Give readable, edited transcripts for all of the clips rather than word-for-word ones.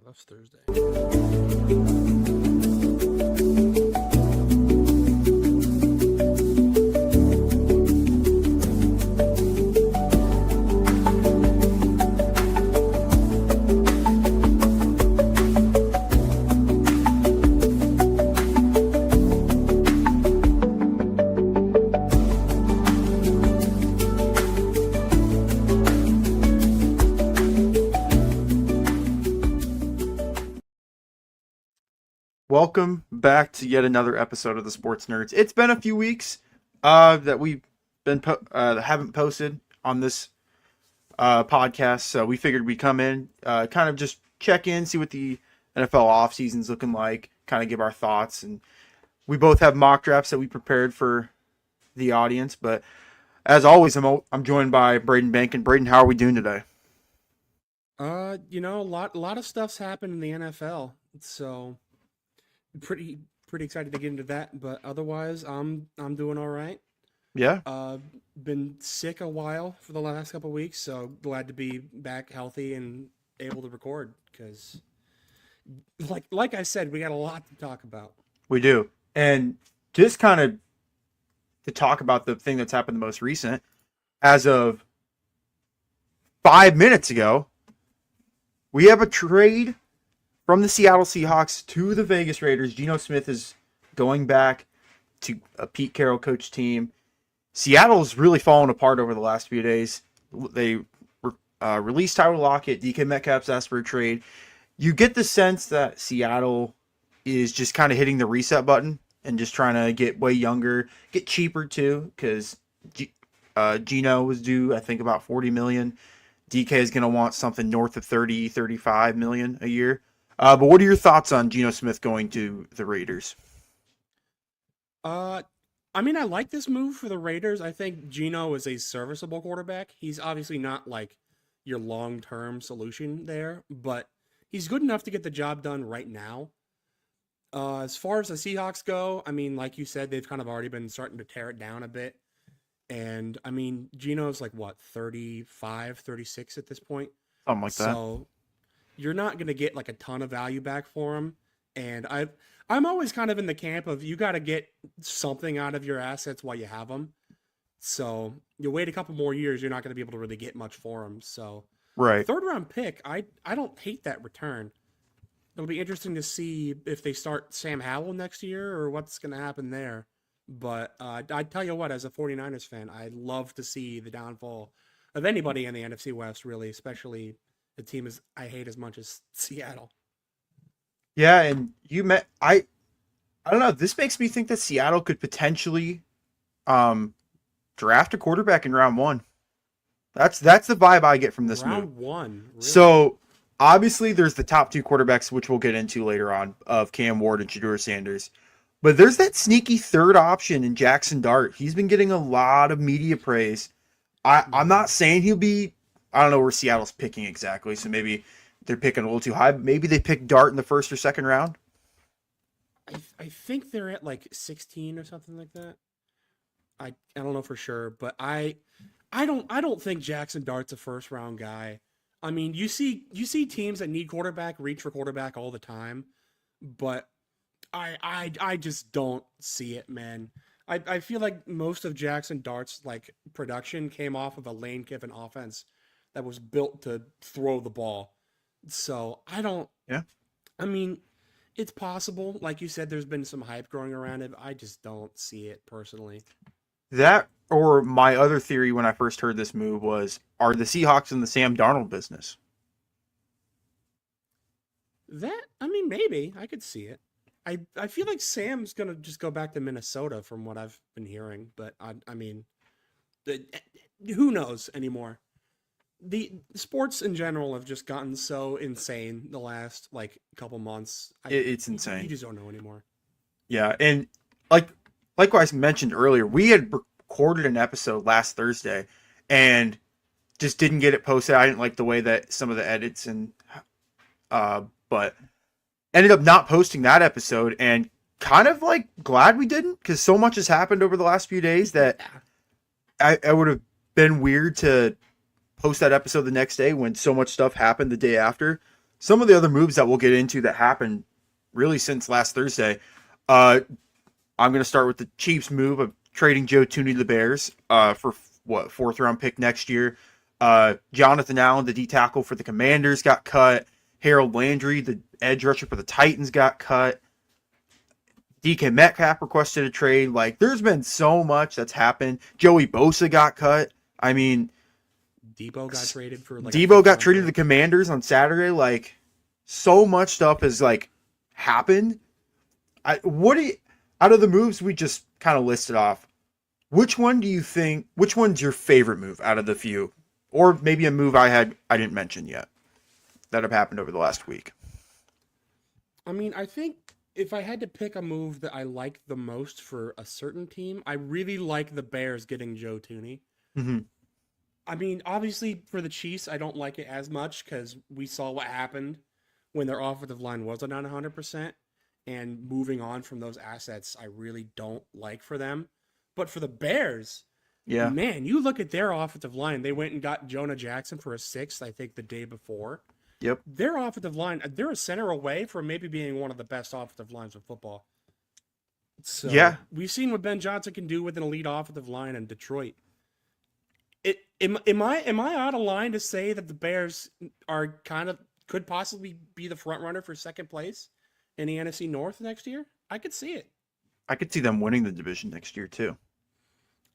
That's Thursday. Welcome back to yet another episode of the Sports Nerds. It's been a few weeks that we've been haven't posted on this podcast, so we figured we'd come in, kind of just check in, see what the NFL offseason's looking like, kind of give our thoughts, and we both have mock drafts that we prepared for the audience. But as always, I'm joined by Braden Bank. And Braden, how are we doing today? A lot of stuff's happened in the NFL, so pretty excited to get into that. But otherwise, I'm doing all right. Yeah. Been sick a while for the last couple of weeks, so glad to be back healthy and able to record because, like I said, we got a lot to talk about. We do. And just kind of to talk about the thing that's happened the most recent, as of 5 minutes ago, we have a trade from the Seattle Seahawks to the Vegas Raiders. Geno Smith is going back to a Pete Carroll coach team. Seattle's really fallen apart over the last few days. They released Tyler Lockett. DK Metcalf's asked for a trade. You get the sense that Seattle is just kind of hitting the reset button and just trying to get way younger, get cheaper too, because Geno was due, I think, about $40 million. DK is going to want something north of 30, 35 million a year. But what are your thoughts on Geno Smith going to the Raiders? I mean, I like this move for the Raiders. I think Geno is a serviceable quarterback. He's obviously not like your long-term solution there, but he's good enough to get the job done right now. As far as the Seahawks go, I mean, like you said, they've kind of already been starting to tear it down a bit. And, I mean, Geno's like, what, 35, 36 at this point? Something like that. So you're not going to get like a ton of value back for him. And I'm always kind of in the camp of you got to get something out of your assets while you have them. So you wait a couple more years, you're not going to be able to really get much for him. So Right. third round pick, I don't hate that return. It'll be interesting to see if they start Sam Howell next year or what's going to happen there. But I tell you what, as a 49ers fan, I love to see the downfall of anybody in the NFC West, really, especially the team I hate as much as Seattle. Yeah, and I don't know. This makes me think that Seattle could potentially draft a quarterback in round one. That's the vibe I get from this move. Round one. Really? So obviously there's the top two quarterbacks, which we'll get into later on, of Cam Ward and Shedeur Sanders. But there's that sneaky third option in Jackson Dart. He's been getting a lot of media praise. I'm not saying he'll be, I don't know where Seattle's picking exactly, so maybe they're picking a little too high. Maybe they pick Dart in the first or second round. I think they're at like 16 or something like that. I don't know for sure, but I don't think Jackson Dart's a first round guy. I mean, you see teams that need quarterback reach for quarterback all the time, but I just don't see it, man. I feel like most of Jackson Dart's like production came off of a Lane Kiffin offense that was built to throw the ball. So I don't. Yeah. I mean, it's possible. Like you said, there's been some hype growing around it. I just don't see it personally. That, or my other theory when I first heard this move was, are the Seahawks in the Sam Darnold business? I mean, maybe. I could see it. I feel like Sam's going to just go back to Minnesota from what I've been hearing. But, I mean, who knows anymore? The sports in general have just gotten so insane the last, like, couple months. It's insane. You just don't know anymore. Yeah, and like I mentioned earlier, we had recorded an episode last Thursday and just didn't get it posted. I didn't like the way that some of the edits and but ended up not posting that episode, and kind of like glad we didn't, because so much has happened over the last few days that I would have been weird to post that episode the next day when so much stuff happened the day after. some of the other moves that we'll get into that happened really since last Thursday. Uh, I'm going to start with the Chiefs move of trading Joe Tooney to the Bears for what, fourth round pick next year. Jonathan Allen, the D tackle for the Commanders, got cut. Harold Landry, the edge rusher for the Titans, got cut. DK Metcalf requested a trade. Like, there's been so much that's happened. Joey Bosa got cut. I mean, Debo got traded for like Debo got traded to the Commanders on Saturday. Like, so much stuff has like happened. Out of the moves we just kind of listed off, which one's your favorite move out of the few? Or maybe a move I didn't mention yet that have happened over the last week. I mean, I think if I had to pick a move that I like the most for a certain team, I really like the Bears getting Joe Tooney. Mm-hmm. I mean, obviously for the Chiefs, I don't like it as much because we saw what happened when their offensive line wasn't on 100%. And moving on from those assets, I really don't like for them. But for the Bears, Yeah. man, you look at their offensive line. They went and got Jonah Jackson for a sixth, I think, the day before. Yep. Their offensive line, they're a center away from maybe being one of the best offensive lines of football. So Yeah. we've seen what Ben Johnson can do with an elite offensive line in Detroit. Am I out of line to say that the Bears are could possibly be the front runner for second place in the NFC North next year? I could see it. I could see them winning the division next year too.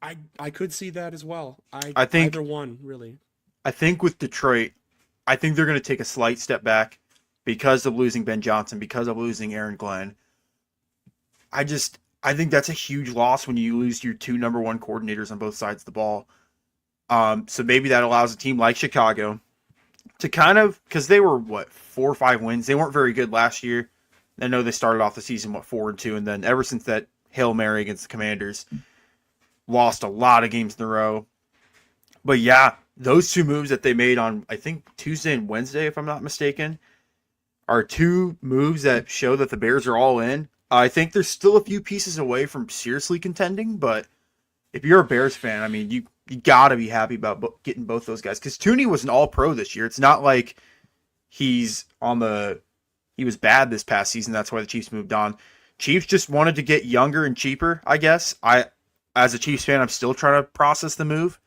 I could see that as well. I think either one, really. I think with Detroit, I think they're going to take a slight step back because of losing Ben Johnson, because of losing Aaron Glenn. I think that's a huge loss when you lose your two number one coordinators on both sides of the ball. So maybe that allows a team like Chicago to because they were 4 or 5 wins. They weren't very good last year. I know they started off the season 4-2, and then ever since that Hail Mary against the Commanders, lost a lot of games in a row. But yeah, those two moves that they made on, I think, Tuesday and Wednesday, if I'm not mistaken, are two moves that show that the Bears are all in. I think there's still a few pieces away from seriously contending, but if you're a Bears fan, I mean, you got to be happy about getting both those guys. Because Tooney was an all-pro this year. It's not like he was bad this past season. That's why the Chiefs moved on. Chiefs just wanted to get younger and cheaper, I guess. As a Chiefs fan, I'm still trying to process the move.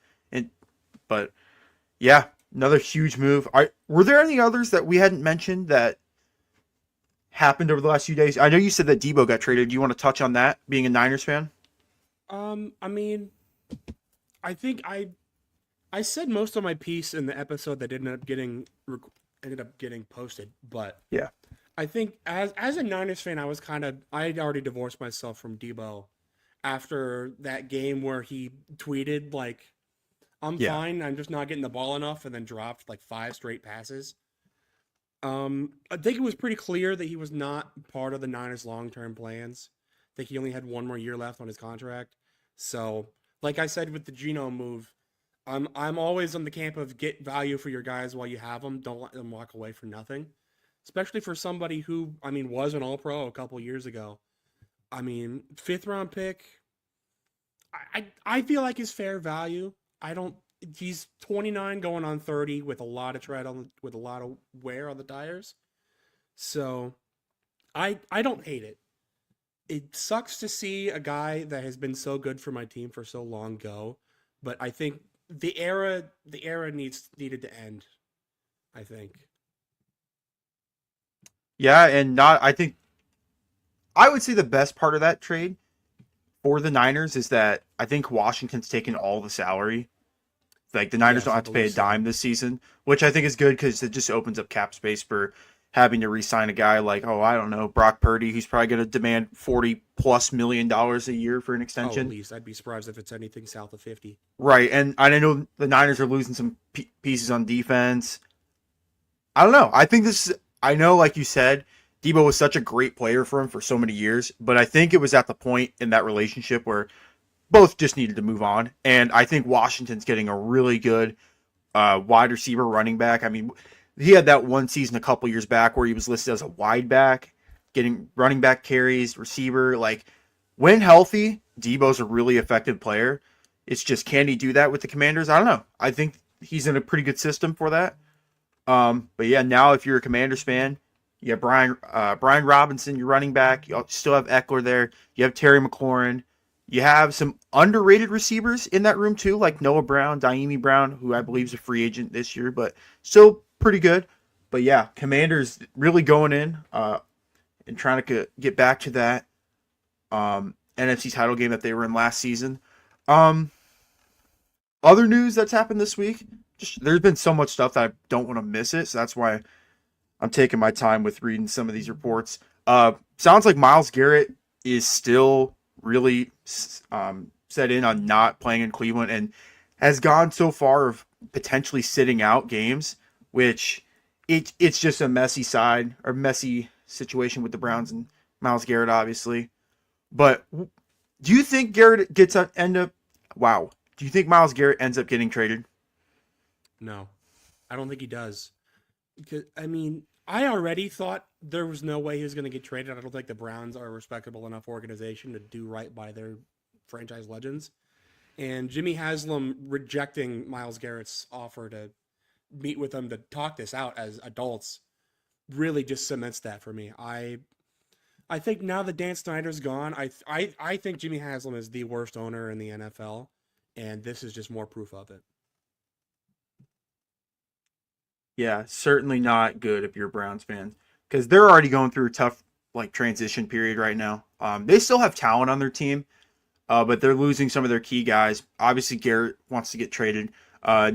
But yeah, another huge move. Were there any others that we hadn't mentioned that happened over the last few days? I know you said that Debo got traded. Do you want to touch on that, being a Niners fan? I mean, I think I said most of my piece in the episode that ended up getting posted, but yeah, I think as a Niners fan, I had already divorced myself from Debo after that game where he tweeted like, "I'm fine, I'm just not getting the ball enough," and then dropped like 5 straight passes. I think it was pretty clear that he was not part of the Niners' long-term plans. I think he only had 1 more year left on his contract. So, like I said with the Geno move, I'm always on the camp of get value for your guys while you have them. Don't let them walk away for nothing. Especially for somebody who, I mean, was an All-Pro a couple years ago. I mean, 5th-round pick, I feel like is fair value. He's 29 going on 30 with a lot of with a lot of wear on the tires. So I don't hate it. It sucks to see a guy that has been so good for my team for so long go, but I think the era needed to end, I think. Yeah, and I think I would say the best part of that trade for the Niners is that I think Washington's taken all the salary. Like, the Niners don't have to pay a dime this season, which I think is good because it just opens up cap space for having to re-sign a guy like, I don't know, Brock Purdy, who's probably going to demand $40+ million a year for an extension. At least. I'd be surprised if it's anything south of 50. Right, and I know the Niners are losing some pieces on defense. I don't know. I know, like you said, Debo was such a great player for him for so many years, but I think it was at the point in that relationship where both just needed to move on. And I think Washington's getting a really good wide receiver running back. I mean, he had that one season a couple years back where he was listed as a wide back, getting running back carries, receiver. Like, when healthy, Debo's a really effective player. It's just, can he do that with the Commanders? I don't know. I think he's in a pretty good system for that. But yeah, now if you're a Commanders fan, you have Brian Robinson, your running back. You still have Eckler there. You have Terry McLaurin. You have some underrated receivers in that room too, like Noah Brown, Daimi Brown, who I believe is a free agent this year, but still pretty good. But yeah, Commanders really going in and trying to get back to that NFC title game that they were in last season. Um, Other news that's happened this week, just there's been so much stuff that I don't want to miss it, so that's why I'm taking my time with reading some of these reports. Sounds like Myles Garrett is still really set in on not playing in Cleveland and has gone so far of potentially sitting out games, which it's just a messy situation with the Browns and Myles Garrett, obviously. But do you think Garrett gets end up? Wow. Do you think Myles Garrett ends up getting traded? No, I don't think he does. Because, I mean, I already thought there was no way he was going to get traded. I don't think the Browns are a respectable enough organization to do right by their franchise legends. And Jimmy Haslam rejecting Myles Garrett's offer to meet with them to talk this out as adults really just cements that for me. I think now that Dan Snyder's gone, I think Jimmy Haslam is the worst owner in the NFL, and this is just more proof of it. Yeah, certainly not good if you're a Browns fan because they're already going through a tough like transition period right now. They still have talent on their team, but they're losing some of their key guys. Obviously, Garrett wants to get traded.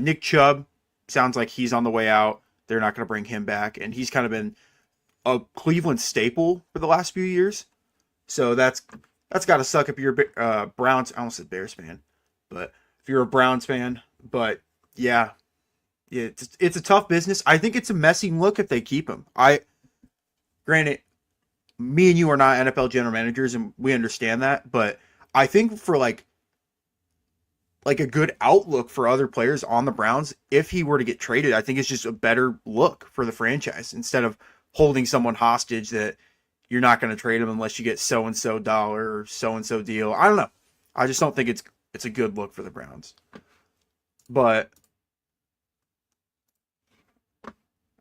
Nick Chubb sounds like he's on the way out. They're not going to bring him back, and he's kind of been a Cleveland staple for the last few years. So that's got to suck if you're a Browns. I almost said Bears fan, but if you're a Browns fan, but yeah, it's a tough business. I think it's a messy look if they keep him. Granted, me and you are not NFL general managers, and we understand that, but I think for like a good outlook for other players on the Browns, if he were to get traded, I think it's just a better look for the franchise instead of holding someone hostage that you're not going to trade him unless you get so and so dollar or so and so deal. I don't know. I just don't think it's a good look for the Browns. But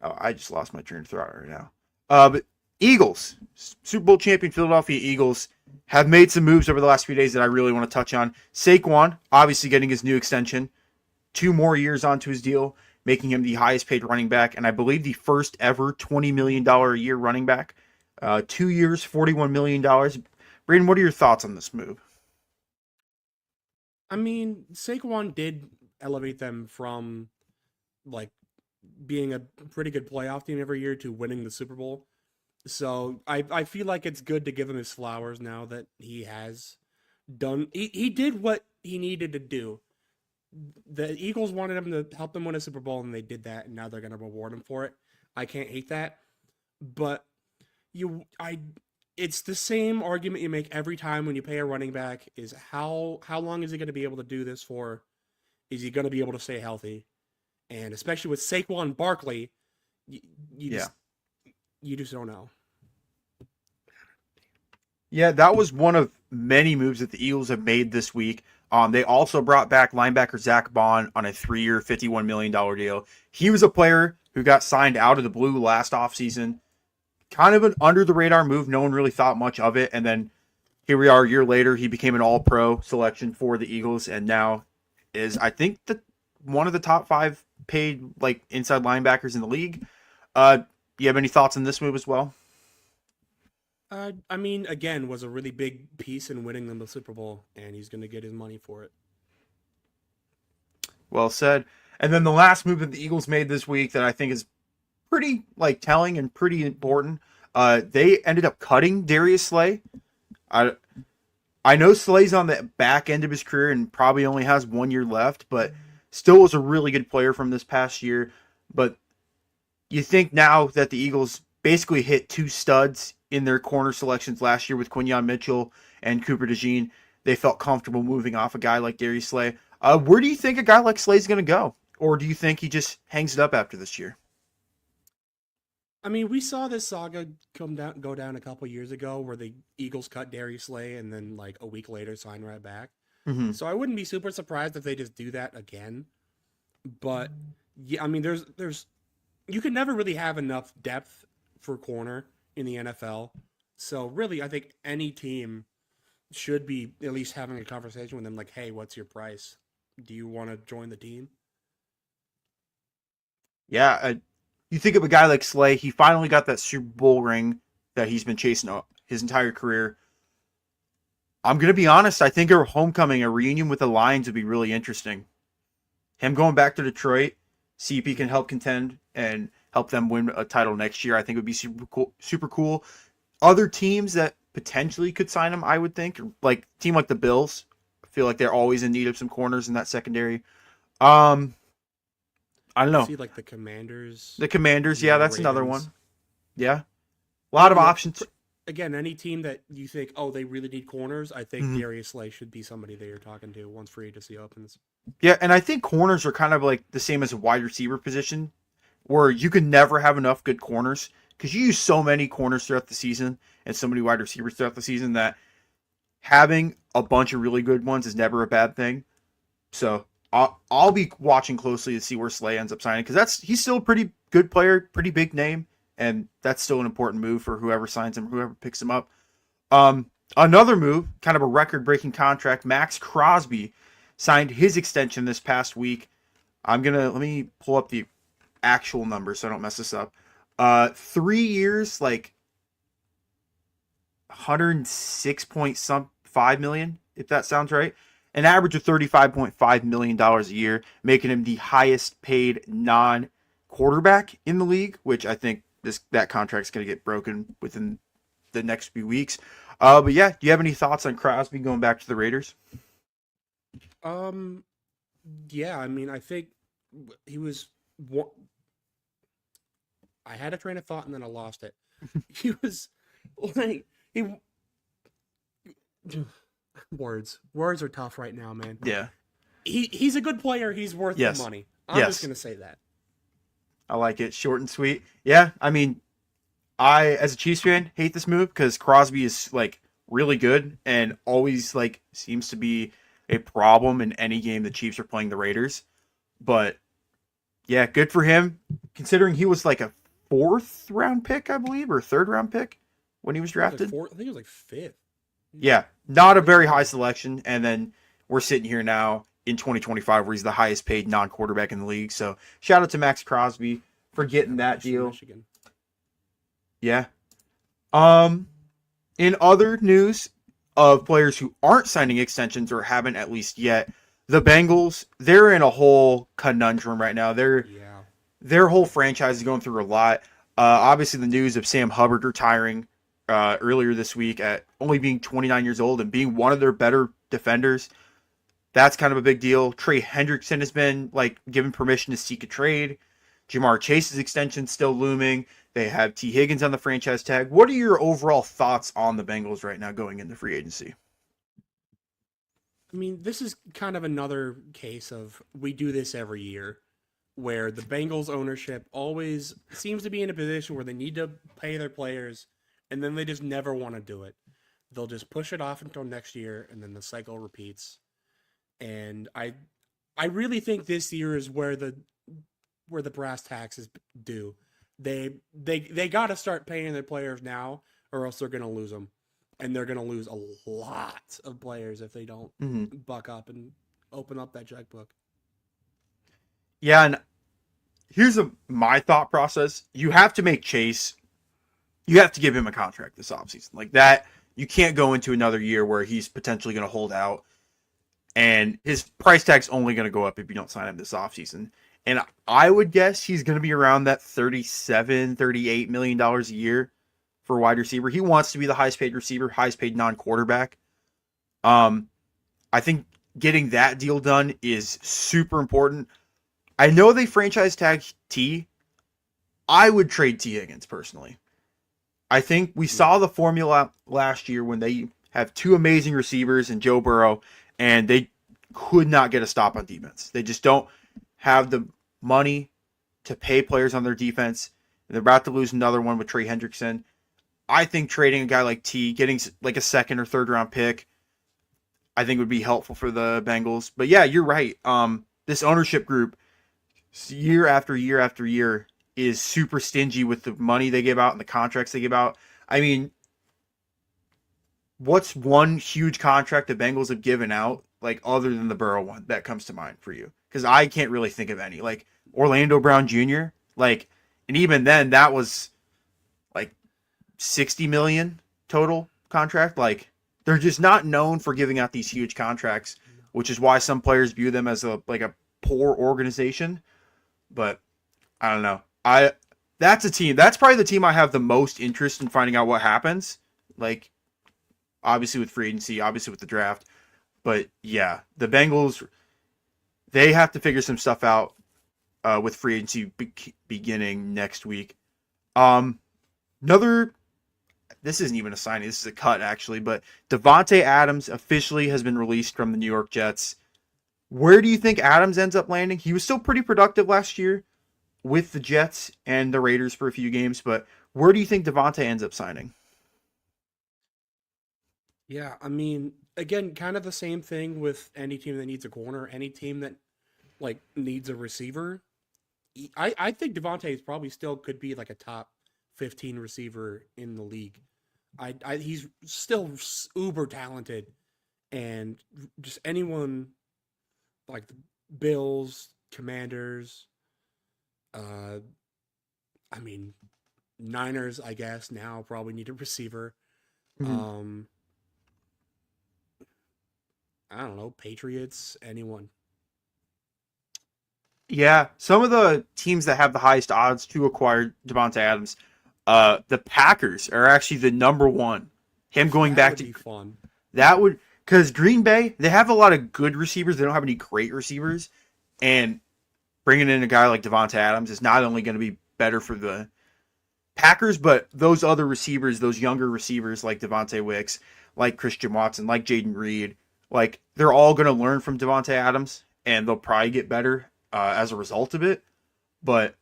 I just lost my train of thought right now. But Eagles, Super Bowl champion Philadelphia Eagles, have made some moves over the last few days that I really want to touch on. Saquon, obviously getting his new extension, 2 more years onto his deal, making him the highest paid running back, and I believe the first ever $20 million a year running back. 2 years, $41 million. Braden, what are your thoughts on this move? I mean, Saquon did elevate them from like being a pretty good playoff team every year to winning the Super Bowl. So I feel like it's good to give him his flowers now that he has done. He did what he needed to do. The Eagles wanted him to help them win a Super Bowl, and they did that, and now they're going to reward him for it. I can't hate that, but it's the same argument you make every time when you pay a running back: is how long is he going to be able to do this for? Is he going to be able to stay healthy? And especially with Saquon Barkley, you, you Yeah. just you just don't know. Yeah, that was one of many moves that the Eagles have made this week. They also brought back linebacker Zach Bond on a 3-year, $51 million deal. He was a player who got signed out of the blue last offseason. Kind of an under the radar move. No one really thought much of it. And then here we are a year later. He became an all pro selection for the Eagles and now is, I think, one of the top 5 paid like inside linebackers in the league. You have any thoughts on this move as well? I mean, again, was a really big piece in winning them the Super Bowl, and he's going to get his money for it. Well said. And then the last move that the Eagles made this week that I think is pretty like telling and pretty important. They ended up cutting Darius Slay. I I know Slay's on the back end of his career and probably only has 1 year left, but still was a really good player from this past year. But you think now that the Eagles basically hit 2 studs in their corner selections last year with Quinyon Mitchell and Cooper DeJean, they felt comfortable moving off a guy like Darius Slay. Where do you think a guy like Slay's going to go? Or do you think he just hangs it up after this year? I mean, we saw this saga go down a couple years ago where the Eagles cut Darius Slay and then like a week later sign right back. Mm-hmm. So I wouldn't be super surprised if they just do that again. But yeah, I mean, there's you can never really have enough depth for corner in the NFL. So really, I think any team should be at least having a conversation with them, like, "Hey, what's your price? Do you want to join the team?" Yeah, you think of a guy like Slay. He finally got that Super Bowl ring that he's been chasing his entire career. I'm gonna be honest. I think a homecoming, a reunion with the Lions would be really interesting. Him going back to Detroit, see if he can help contend and help them win a title next year. I think would be super cool. Super cool. Other teams that potentially could sign him, I would think, like team like the Bills. I feel like they're always in need of some corners in that secondary. Um, I don't I could know. see like the Commanders, The Commanders, yeah, the that's another Ravens. one. Yeah, a I lot of don't know. options. Again, any team that you think, oh, they really need corners, I think Mhm. Darius Slay should be somebody that you're talking to once free agency opens. Yeah, and I think corners are kind of like the same as a wide receiver position, where you can never have enough good corners because you use so many corners throughout the season and so many wide receivers throughout the season that having a bunch of really good ones is never a bad thing. So I'll be watching closely to see where Slay ends up signing because he's still a pretty good player, pretty big name, and that's still an important move for whoever signs him, whoever picks him up. Another move, kind of a record-breaking contract. Max Crosby signed his extension this past week. Let me pull up the actual numbers so I don't mess this up. 3 years, like 106.5 million, if that sounds right. An average of $35.5 million a year, making him the highest paid non-quarterback in the league, which I think that contract's going to get broken within the next few weeks. But yeah, do you have any thoughts on Crosby going back to the Raiders? Um, yeah, I mean, I think he was. I had a train of thought and then I lost it. He was like he words are tough right now, man. Yeah. He's a good player. He's worth the Yes. money. I'm just Yes. gonna say that. I like it. Short and sweet. Yeah. I mean, as a Chiefs fan, hate this move because Crosby is like really good and always like seems to be a problem in any game the Chiefs are playing the Raiders. But yeah, good for him. Considering he was like a fourth round pick, I believe, or third round pick when he was It was like drafted. fourth. I think it was like fifth. Yeah, not a very high selection. And then we're sitting here now in 2025 where he's the highest paid non quarterback in the league. So shout out to Max Crosby for getting that Western deal. Michigan. Yeah. Um, in other news of players who aren't signing extensions or haven't at least yet, the Bengals, they're in a whole conundrum right now. Yeah. Their whole franchise is going through a lot. Obviously, the news of Sam Hubbard retiring earlier this week at only being 29 years old and being one of their better defenders, that's kind of a big deal. Trey Hendrickson has been like given permission to seek a trade. Jamar Chase's extension still looming. They have T. Higgins on the franchise tag. What are your overall thoughts on the Bengals right now going into free agency? I mean, this is kind of another case of we do this every year where the Bengals ownership always seems to be in a position where they need to pay their players and then they just never want to do it. They'll just push it off until next year and then the cycle repeats. And I really think this year is where the brass tacks is due. They got to start paying their players now or else they're going to lose them. And they're going to lose a lot of players if they don't Mm-hmm. buck up and open up that checkbook. Yeah, and here's my thought process. You have to make Chase, you have to give him a contract this offseason. Like that, you can't go into another year where he's potentially going to hold out and his price tag's only going to go up if you don't sign him this offseason. And I would guess he's going to be around that $37, $38 million a year for a wide receiver. He wants to be the highest paid receiver, highest paid non-quarterback. I think getting that deal done is super important. I know they franchise tag T. I would trade T. Higgins personally. I think we saw the formula last year when they have two amazing receivers in Joe Burrow, and they could not get a stop on defense. They just don't have the money to pay players on their defense. They're about to lose another one with Trey Hendrickson. I think trading a guy like T, getting like a second or third round pick, I think would be helpful for the Bengals. But yeah, you're right. This ownership group, year after year after year, is super stingy with the money they give out and the contracts they give out. I mean, what's one huge contract the Bengals have given out, like other than the Burrow one, that comes to mind for you? Because I can't really think of any. Like Orlando Brown Jr., like, and even then that was like 60 million total contract. Like they're just not known for giving out these huge contracts, which is why some players view them as a poor organization. But I don't know. That's a team. That's probably the team I have the most interest in finding out what happens. Like obviously with free agency, obviously with the draft. But yeah, the Bengals, they have to figure some stuff out with free agency beginning next week. Another, this isn't even a signing, this is a cut actually, but Davante Adams officially has been released from the New York Jets. Where do you think Adams ends up landing? He was still pretty productive last year with the Jets and the Raiders for a few games, but where do you think Davante ends up signing? Yeah, I mean, again, kind of the same thing with any team that needs a corner, any team that like needs a receiver. I think Devontae is probably still could be like a top 15 receiver in the league. He's still uber talented, and just anyone like the Bills, Commanders, uh, I mean, Niners, I guess now probably need a receiver. Mm-hmm. Um, I don't know, Patriots, anyone. Yeah, some of the teams that have the highest odds to acquire Davante Adams, the Packers are actually the number one. Him going That back would to be fun. that would, because Green Bay, they have a lot of good receivers. They don't have any great receivers, and bringing in a guy like Davante Adams is not only going to be better for the Packers, but those other receivers, those younger receivers like Devontae Wicks, like Christian Watson, like Jaden Reed, like they're all going to learn from Davante Adams, and they'll probably get better as a result of it. But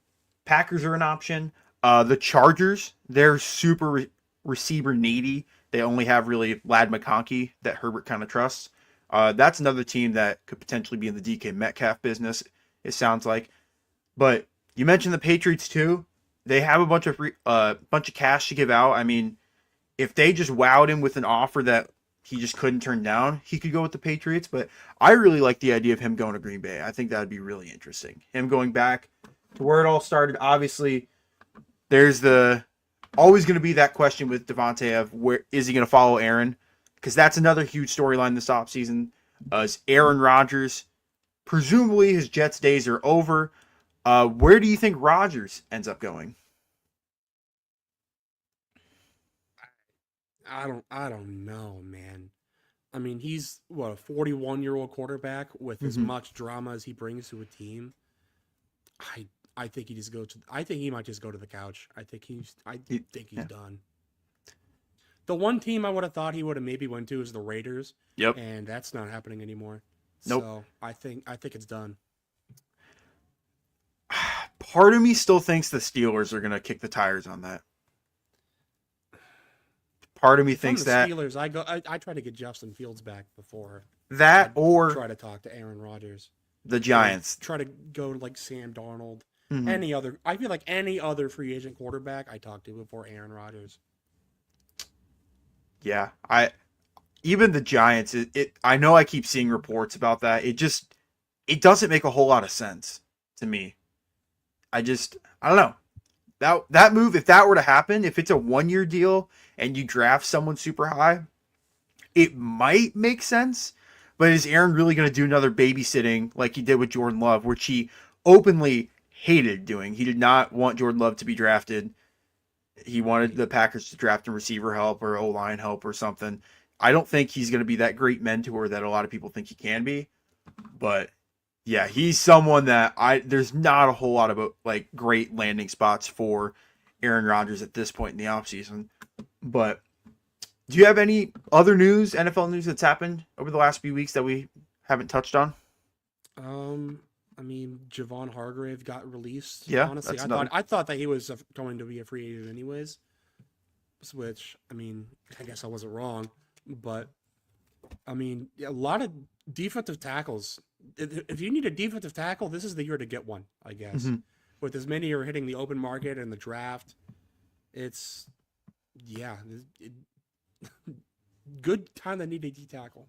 Packers are an option. The Chargers, they're super receiver needy. They only have really Lad McConkey that Herbert kind of trusts. That's another team that could potentially be in the DK Metcalf business, it sounds like. But you mentioned the Patriots too. They have a bunch of cash to give out. I mean, if they just wowed him with an offer that he just couldn't turn down, he could go with the Patriots. But I really like the idea of him going to Green Bay. I think that would be really interesting. Him going back to where it all started. Obviously, there's always going to be that question with Devontae of where is he going to follow Aaron? Because that's another huge storyline this offseason. Is Aaron Rodgers, presumably his Jets days are over. Where do you think Rodgers ends up going? I don't know, man. I mean, he's what, a 41-year-old quarterback with as Mm-hmm. much drama as he brings to a team. I think he just goes to I think he might just go to the couch. I think he's Yeah. done. The one team I would have thought he would have maybe went to is the Raiders, Yep. and that's not happening anymore. Nope. So, I think it's done. Part of me still thinks the Steelers are going to kick the tires on that. Part of me If I'm thinks the that Steelers, I try to get Justin Fields back before I or try to talk to Aaron Rodgers. the Or Giants. try to go to like Sam Darnold. Mhm. I feel like any other free agent quarterback I talk to before Aaron Rodgers. Yeah, even the Giants. I know I keep seeing reports about that. It doesn't make a whole lot of sense to me. I don't know. That move, if that were to happen, if it's a 1 year deal and you draft someone super high, it might make sense. But is Aaron really going to do another babysitting like he did with Jordan Love, which he openly hated doing? He did not want Jordan Love to be drafted. He wanted the Packers to draft him receiver help or O-line help or something. I don't think he's going to be that great mentor that a lot of people think he can be. But yeah, he's someone that there's not a whole lot of like great landing spots for Aaron Rodgers at this point in the offseason. But do you have any other news, NFL news that's happened over the last few weeks that we haven't touched on? I mean, Javon Hargrave got released. Yeah, Honestly, that's another. I thought that he was going to be a free agent anyways. Which, I mean, I guess I wasn't wrong, but I mean, a lot of defensive tackles. If you need a defensive tackle, this is the year to get one, I guess. Mhm. with as many are hitting the open market and the draft. It's yeah, good time to need a D tackle.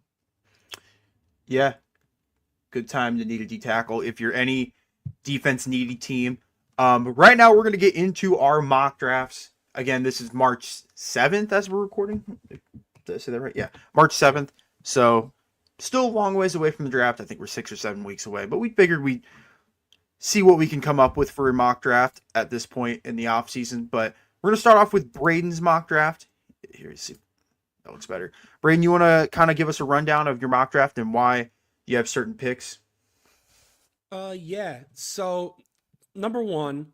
Yeah, good time to need a D tackle if you're any defense needy team. Right now, we're going to get into our mock drafts. Again, this is March 7th as we're recording. Did I say that right? Yeah, March Yep. 7th. So, still a long ways away from the draft. I think we're 6 or 7 weeks away, but we figured we'd see what we can come up with for a mock draft at this point in the off season. But we're going to start off with Braden's mock draft. Here, see. That looks better. Braden, you want to kind of give us a rundown of your mock draft and why you have certain picks? Yeah. So number one,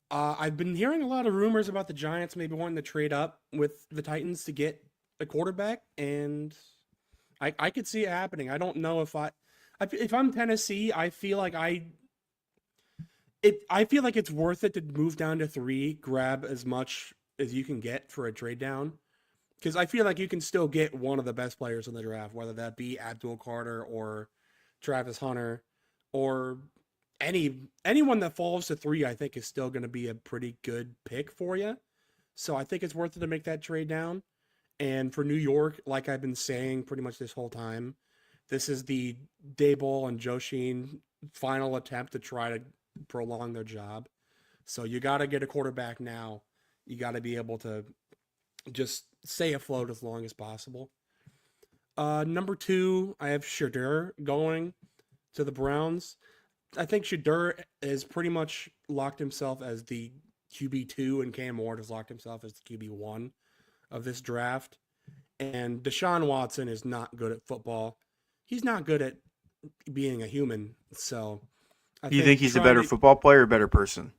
I've been hearing a lot of rumors about the Giants maybe wanting to trade up with the Titans to get a quarterback, and I could see it happening. I don't know if I'm Tennessee, I feel like it's worth it to move down to 3, grab as much as you can get for a trade down. Because I feel like you can still get one of the best players in the draft, whether that be Abdul Carter or Travis Hunter or anyone that falls to 3. I think is still going to be a pretty good pick for you. So I think it's worth it to make that trade down. And for New York, like I've been saying pretty much this whole time, this is the Dayball and Joshine final attempt to try to prolong their job. So you got to get a quarterback now. You got to be able to just stay afloat as long as possible. Number 2, I have Shadur going to the Browns. I think Shadur has pretty much locked himself as the QB2, and Cam Ward has locked himself as the QB1 of this draft. And Deshaun Watson is not good at football. He's not good at being a human. So I Do you think think he's a trying better to. football player or a better person?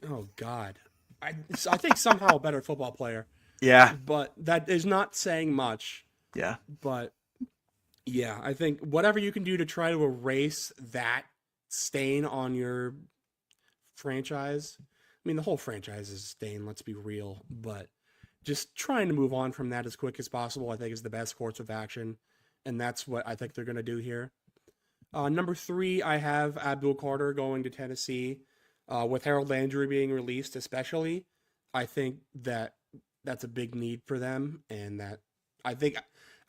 Oh, God. I think somehow a better football player, Yeah, but that is not saying much. yeah. But yeah, I think whatever you can do to try to erase that stain on your franchise. I mean, the whole franchise is a stain, let's be real. But just trying to move on from that as quick as possible, I think, is the best course of action. And that's what I think they're going to do here. Number 3, I have Abdul Carter going to Tennessee. With Harold Landry being released, especially, I think that that's a big need for them. And that I think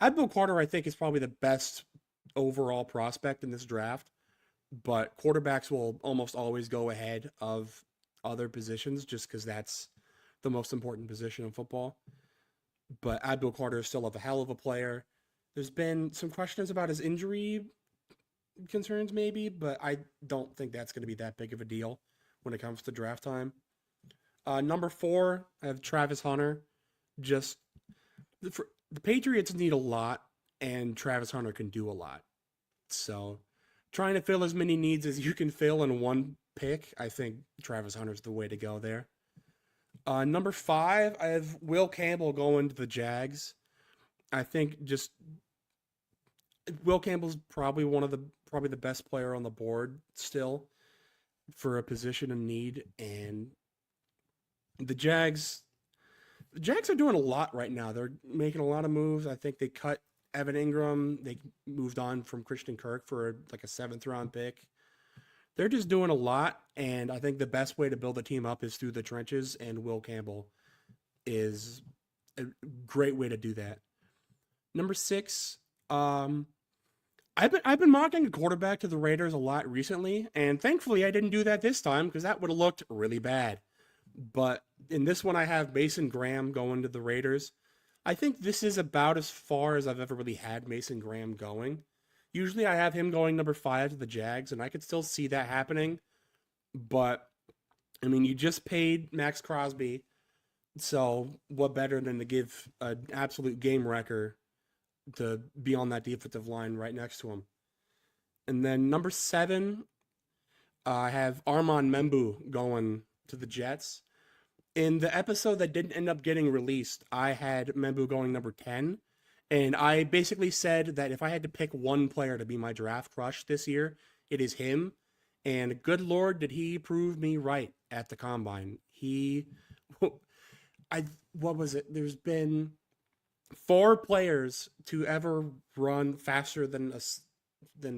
Abdul Carter, I think, is probably the best overall prospect in this draft. But quarterbacks will almost always go ahead of other positions just because that's the most important position in football. But Abdul Carter is still a hell of a player. There's been some questions about his injury concerns, maybe, but I don't think that's going to be that big of a deal when it comes to draft time. Number 4, I have Travis Hunter. Just the Patriots need a lot, and Travis Hunter can do a lot. So, trying to fill as many needs as you can fill in one pick, I think Travis Hunter's the way to go there. Number 5, I have Will Campbell going to the Jags. I think just Will Campbell's probably the best player on the board still for a position of need, and the Jags the Jags are doing a lot right now. They're making a lot of moves. I think they cut Evan Ingram. They moved on from Christian Kirk for like a 7th round pick. They're just doing a lot, and I think the best way to build a team up is through the trenches, and Will Campbell is a great way to do that. Number 6, I've been mocking a quarterback to the Raiders a lot recently, and thankfully I didn't do that this time because that would have looked really bad. But in this one, I have Mason Graham going to the Raiders. I think this is about as far as I've ever really had Mason Graham going. Usually I have him going number 5 to the Jags, and I could still see that happening. But, I mean, you just paid Max Crosby, so what better than to give an absolute game wrecker to be on that defensive line right next to him? And then number 7, I have Armand Membu going to the Jets. In the episode that didn't end up getting released, I had Membu going number 10. And I basically said that if I had to pick one player to be my draft crush this year, it is him. And good Lord, did he prove me right at the combine. What was it? There's been 4 players to ever run faster than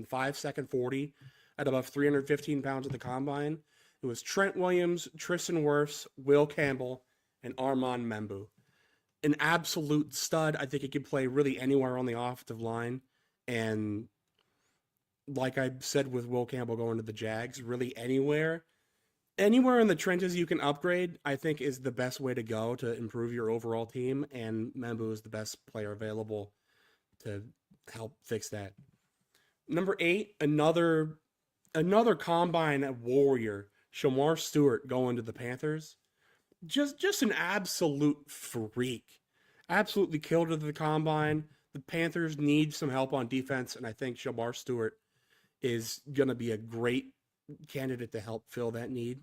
5 second 40. at above 315 pounds at the combine. It was Trent Williams, Tristan Wirfs, Will Campbell, and Armand Membu. An absolute stud. I think he could play really anywhere on the offensive line. And like I said with Will Campbell going to the Jags, really anywhere. Anywhere in the trenches you can upgrade, I think, is the best way to go to improve your overall team. And Membu is the best player available to help fix that. Number 8, another combine warrior, Shamar Stewart, going to the Panthers. Just an absolute freak. Absolutely killed at the combine. The Panthers need some help on defense, and I think Shamar Stewart is going to be a great candidate to help fill that need.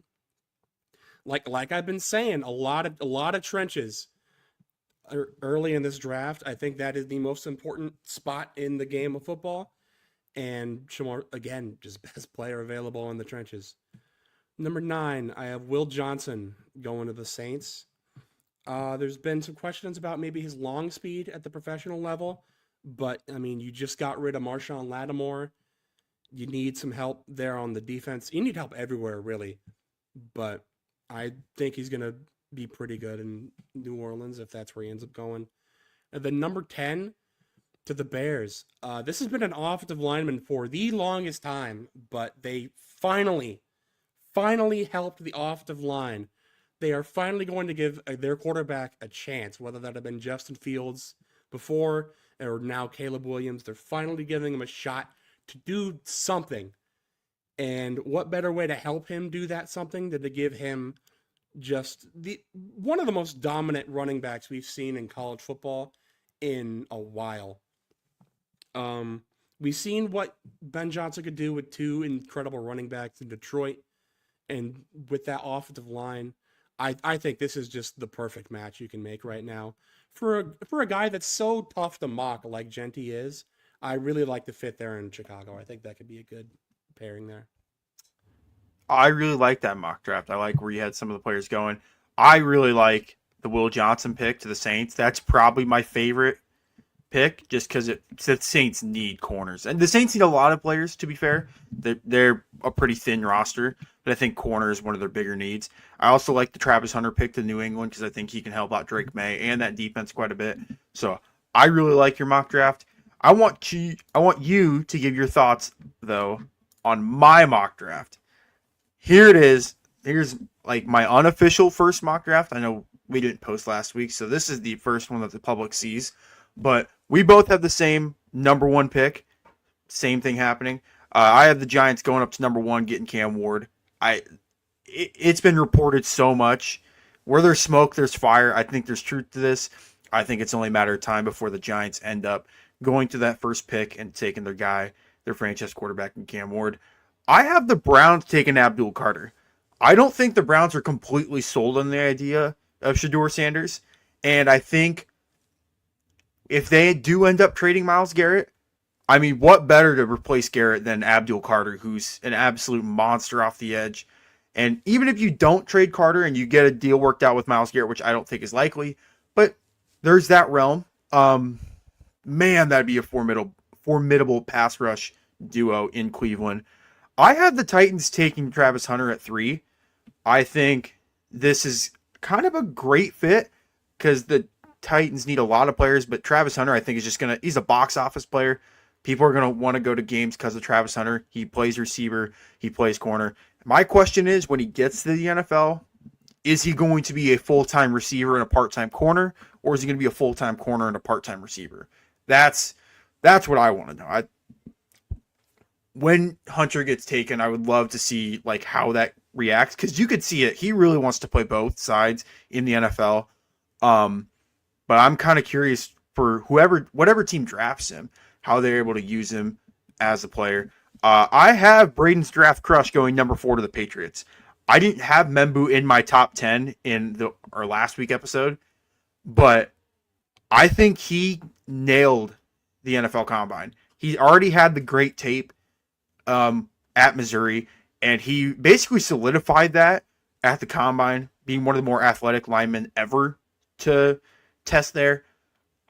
Like I've been saying, a lot of trenches early in this draft. I think that is the most important spot in the game of football. And Shamar, again, just best player available in the trenches. Number 9, I have Will Johnson going to the Saints. There's been some questions about maybe his long speed at the professional level, but I mean, you just got rid of Marshawn Lattimore. You need some help there on the defense. You need help everywhere, really. But I think he's going to be pretty good in New Orleans if that's where he ends up going. And then number 10, to the Bears. This has been an offensive lineman for the longest time, but they finally helped the offensive line. They are finally going to give their quarterback a chance, whether that have been Justin Fields before or now Caleb Williams. They're finally giving him a shot to do something. And what better way to help him do that something than to give him just one of the most dominant running backs we've seen in college football in a while. We've seen what Ben Johnson could do with 2 incredible running backs in Detroit, and with that offensive line, I think this is just the perfect match you can make right now for a guy that's so tough to mock like Genty is. I really like the fit there in Chicago. I think that could be a good pairing there. I really like that mock draft. I like where you had some of the players going. I really like the Will Johnson pick to the Saints. That's probably my favorite pick, just because the Saints need corners, and the Saints need a lot of players. To be fair, they're a pretty thin roster, but I think corner is one of their bigger needs. I also like the Travis Hunter pick to New England because I think he can help out Drake May and that defense quite a bit. So I really like your mock draft. I want you to give your thoughts though on my mock draft. Here it is. Here's like my unofficial first mock draft. I know we didn't post last week, so this is the first one that the public sees. But we both have the same number 1 pick. Same thing happening. I have the Giants going up to number 1, getting Cam Ward. It's been reported so much. Where there's smoke, there's fire. I think there's truth to this. I think it's only a matter of time before the Giants end up going to that first pick and taking their guy, their franchise quarterback, in Cam Ward. I have the Browns taking Abdul Carter. I don't think the Browns are completely sold on the idea of Shedeur Sanders. And I think if they do end up trading Myles Garrett, I mean, what better to replace Garrett than Abdul Carter, who's an absolute monster off the edge. And even if you don't trade Carter and you get a deal worked out with Myles Garrett, which I don't think is likely, but there's that realm. Man, that'd be a formidable pass rush duo in Cleveland. I have the Titans taking Travis Hunter at 3. I think this is kind of a great fit because the Titans need a lot of players, but Travis Hunter, I think, is just he's a box office player. People are going to want to go to games because of Travis Hunter. He plays receiver. He plays corner. My question is, when he gets to the NFL, is he going to be a full-time receiver and a part-time corner, or is he going to be a full-time corner and a part-time receiver? That's what I want to know. When Hunter gets taken, I would love to see like how that reacts, because you could see it. He really wants to play both sides in the NFL. But I'm kind of curious for whatever team drafts him, how they're able to use him as a player. I have Braden's draft crush going number 4 to the Patriots. I didn't have Membu in my top 10 in our last week episode, but I think he nailed the NFL Combine. He already had the great tape at Missouri, and he basically solidified that at the Combine, being one of the more athletic linemen ever to test there.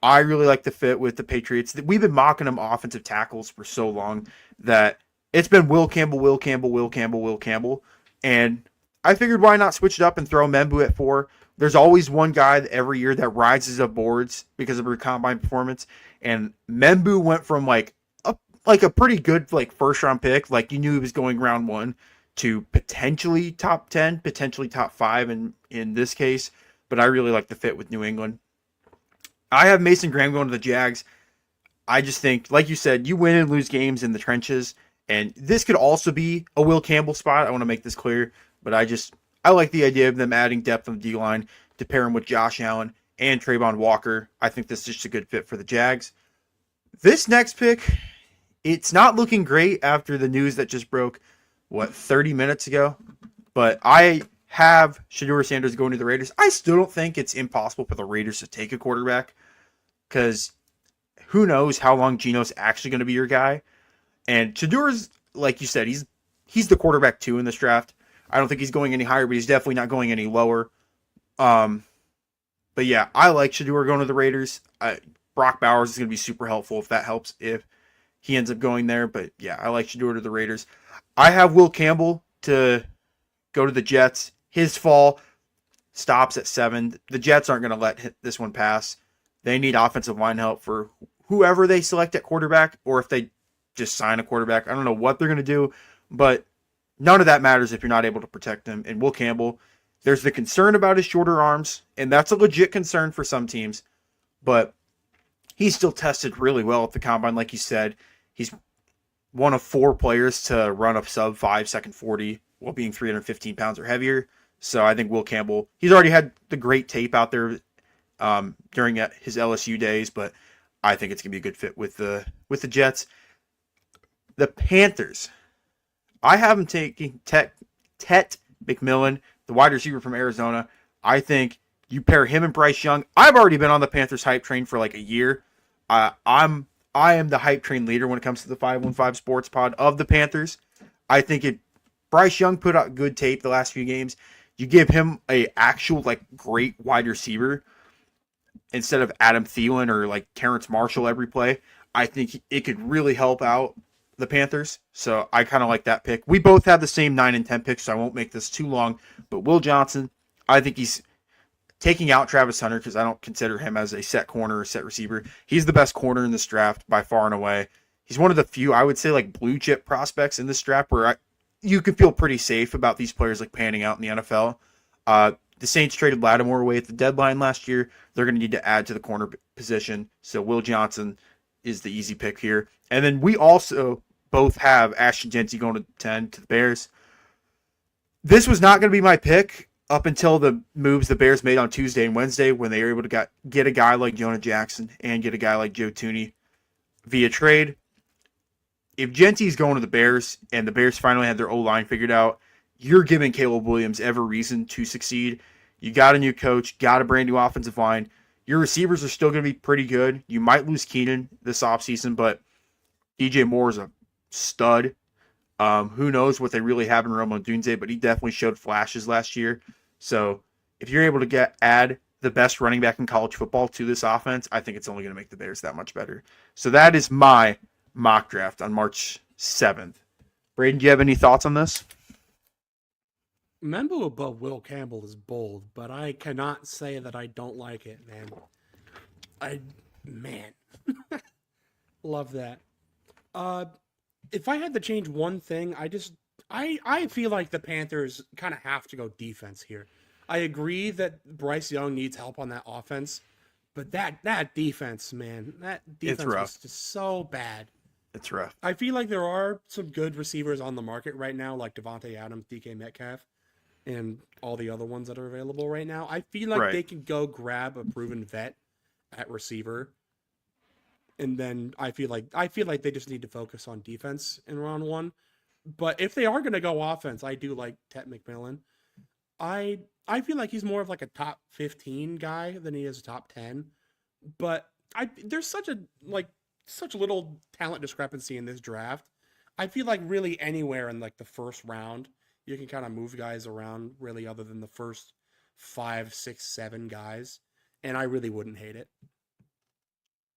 I really like the fit with the Patriots. We've been mocking them offensive tackles for so long that it's been Will Campbell, Will Campbell, Will Campbell, Will Campbell. And I figured why not switch it up and throw Membu at 4. There's always one guy every year that rises up boards because of her combine performance. And Membu went from like a pretty good like first round pick, like you knew he was going round 1, to potentially top 10, potentially top 5 in this case. But I really like the fit with New England. I have Mason Graham going to the Jags. I just think, like you said, you win and lose games in the trenches. And this could also be a Will Campbell spot. I want to make this clear. But I like the idea of them adding depth on the D-line to pair him with Josh Allen and Trayvon Walker. I think this is just a good fit for the Jags. This next pick, it's not looking great after the news that just broke, 30 minutes ago? But I have Shedeur Sanders going to the Raiders. I still don't think it's impossible for the Raiders to take a quarterback because who knows how long Geno's actually going to be your guy. And Shadeur's, like you said, he's the quarterback 2 in this draft. I don't think he's going any higher, but he's definitely not going any lower. But yeah, I like Shedeur going to the Raiders. Brock Bowers is going to be super helpful if he ends up going there. But yeah, I like Shedeur to the Raiders. I have Will Campbell to go to the Jets. His fall stops at 7. The Jets aren't going to let this one pass. They need offensive line help for whoever they select at quarterback, or if they just sign a quarterback. I don't know what they're going to do, but none of that matters if you're not able to protect him. And Will Campbell, there's the concern about his shorter arms, and that's a legit concern for some teams, but he's still tested really well at the combine. Like you said, he's one of 4 players to run a sub 5 second 40 while being 315 pounds or heavier. So I think Will Campbell, he's already had the great tape out there during his LSU days, but I think it's going to be a good fit with the Jets. The Panthers, I have him taking Tet McMillan, the wide receiver from Arizona. I think you pair him and Bryce Young. I've already been on the Panthers hype train for like a year. I am the hype train leader when it comes to the 515 Sports Pod of the Panthers. I think Bryce Young put out good tape the last few games. You give him a actual like great wide receiver instead of Adam Thielen or like Terrence Marshall every play. I think it could really help out the Panthers. So I kind of like that pick. We both have the same 9 and 10 picks, so I won't make this too long. But Will Johnson, I think he's taking out Travis Hunter because I don't consider him as a set corner or set receiver. He's the best corner in this draft by far and away. He's one of the few, I would say, like blue chip prospects in this draft where you can feel pretty safe about these players like panning out in the NFL. The Saints traded Lattimore away at the deadline last year. They're going to need to add to the corner position. So Will Johnson is the easy pick here. And then we also both have Ashton Jeanty going to 10 to the Bears. This was not going to be my pick up until the moves the Bears made on Tuesday and Wednesday when they were able to get a guy like Jonah Jackson and get a guy like Joe Thuney via trade. If Jeanty's going to the Bears and the Bears finally had their O-line figured out, you're giving Caleb Williams every reason to succeed. You got a new coach, got a brand new offensive line. Your receivers are still going to be pretty good. You might lose Keenan this offseason, but DJ Moore is a stud. Who knows what they really have in Rome Odunze, but he definitely showed flashes last year. So if you're able to add the best running back in college football to this offense, I think it's only going to make the Bears that much better. So that is my mock draft on March 7th. Braden, do you have any thoughts on this? Membo above Will Campbell is bold, but I cannot say that I don't like it, man. Love that. If I had to change one thing, I feel like the Panthers kind of have to go defense here. I agree that Bryce Young needs help on that offense, but that defense, man, that defense was just so bad. It's rough. I feel like there are some good receivers on the market right now, like Devontae Adams, DK Metcalf, and all the other ones that are available right now. I feel like they can go grab a proven vet at receiver. And then I feel like they just need to focus on defense in round 1. But if they are going to go offense, I do like Tet McMillan. I feel like he's more of like a top 15 guy than he is a top 10. But there's such little talent discrepancy in this draft. I feel like really anywhere in like the first round, you can kind of move guys around really other than the first 5, 6, 7 guys. And I really wouldn't hate it.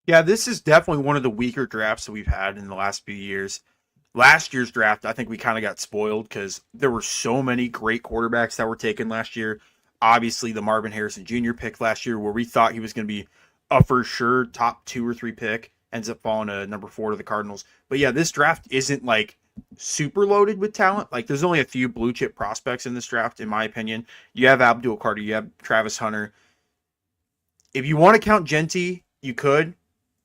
Yeah, this is definitely one of the weaker drafts that we've had in the last few years. last year's draft, I think we kind of got spoiled because there were so many great quarterbacks that were taken last year. Obviously, the Marvin Harrison Jr. pick last year, where we thought he was going to be a for sure top 2 or 3 pick, ends up falling to number 4 to the Cardinals. But yeah, this draft isn't like super loaded with talent. Like, there's only a few blue chip prospects in this draft, in my opinion. You have Abdul Carter, you have Travis Hunter. If you want to count Genty, you could.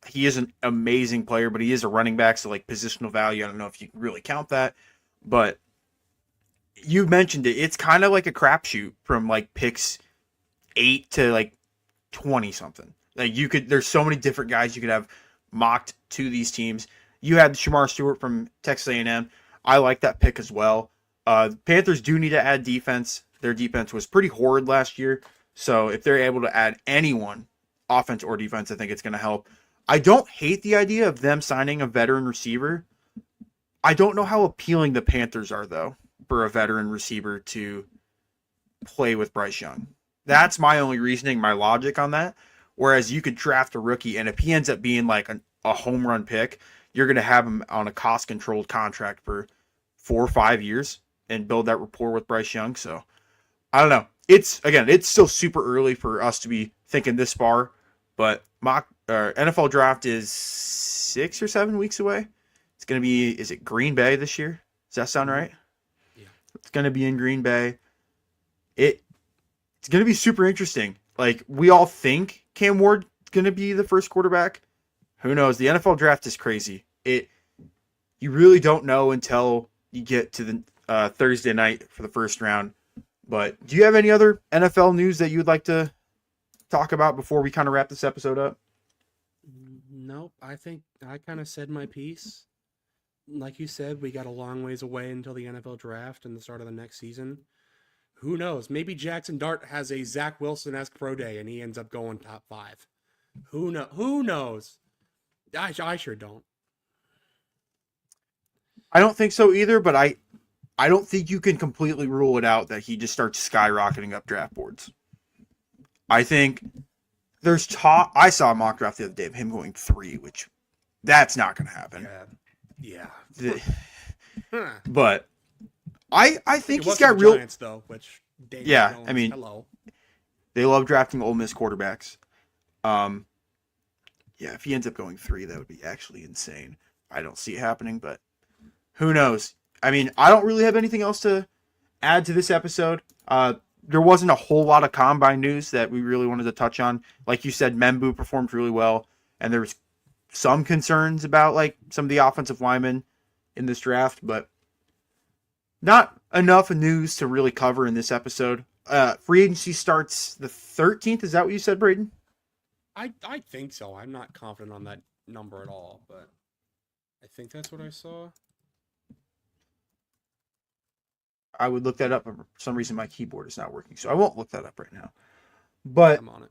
He is an amazing player, but he is a running back, so like positional value, I don't know if you can really count that. But you mentioned it. It's kind of like a crapshoot from like picks 8 to like 20 something. Like there's so many different guys you could have mocked to these teams. You had Shamar Stewart from Texas A&M. I like that pick as well. Panthers do need to add defense. Their defense was pretty horrid last year. So if they're able to add anyone, offense or defense, I think it's going to help. I don't hate the idea of them signing a veteran receiver. I don't know how appealing the Panthers are, though, for a veteran receiver to play with Bryce Young. That's my only reasoning, my logic on that. Whereas you could draft a rookie, and if he ends up being like a home run pick, you're going to have him on a cost-controlled contract for 4 or 5 years and build that rapport with Bryce Young. So, I don't know. It's still super early for us to be thinking this far, but NFL draft is 6 or 7 weeks away. It's going to be, is it Green Bay this year? Does that sound right? Yeah. It's going to be in Green Bay. It's going to be super interesting. Like, we all think Cam Ward's going to be the first quarterback. Who knows? The NFL draft is crazy. You really don't know until you get to the Thursday night for the first round. But do you have any other NFL news that you'd like to talk about before we kind of wrap this episode up? Nope. I think I kind of said my piece. Like you said, we got a long ways away until the NFL draft and the start of the next season. Who knows? Maybe Jackson Dart has a Zach Wilson-esque pro day and he ends up going top 5. Who knows? I sure don't. I don't think so either, but I don't think you can completely rule it out that he just starts skyrocketing up draft boards. I think there's talk. I saw a mock draft the other day of him going 3, which that's not going to happen. Yeah. But I think he's got the real. Giants, though, which Daniel Yeah, Jones, I mean, hello. They love drafting Ole Miss quarterbacks. Yeah, if he ends up going 3, that would be actually insane. I don't see it happening, but who knows? I mean, I don't really have anything else to add to this episode. There wasn't a whole lot of combine news that we really wanted to touch on. Like you said, Membu performed really well, and there was some concerns about like some of the offensive linemen in this draft, but not enough news to really cover in this episode. Free agency starts the 13th. Is that what you said, Braden? I think so. I'm not confident on that number at all, but I think that's what I saw. I would look that up, but for some reason my keyboard is not working, so I won't look that up right now. But I'm on it.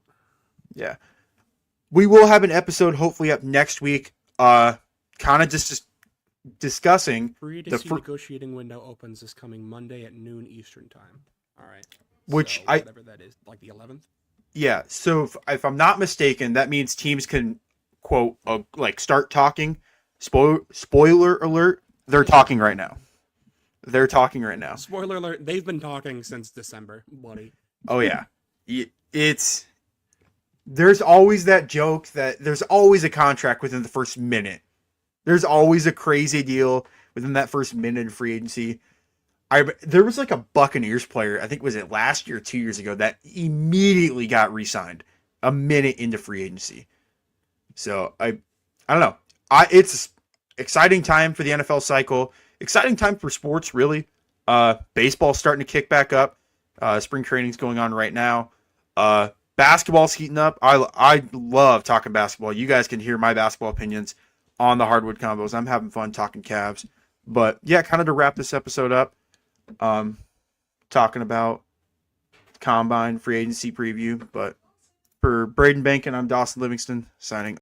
Yeah, we will have an episode hopefully up next week. Kind of just discussing Free agency negotiating window opens this coming Monday at noon Eastern time. All right. Which so whatever that is, like the 11th. Yeah. So if I'm not mistaken, that means teams can quote like start talking. Spoiler alert: they're talking right now. They're talking right now. Spoiler alert: they've been talking since December, buddy. Oh yeah, there's always that joke that there's always a contract within the first minute. There's always a crazy deal within that first minute of free agency. There was like a Buccaneers player, I think was it last year or 2 years ago, that immediately got re-signed a minute into free agency. So I don't know. It's exciting time for the NFL cycle. Exciting time for sports, really. Baseball's starting to kick back up. Spring training's going on right now. Basketball's heating up. I love talking basketball. You guys can hear my basketball opinions on the Hardwood Combos. I'm having fun talking Cavs. But yeah, kind of to wrap this episode up, talking about Combine free agency preview. But for Braden Bankin, I'm Dawson Livingston signing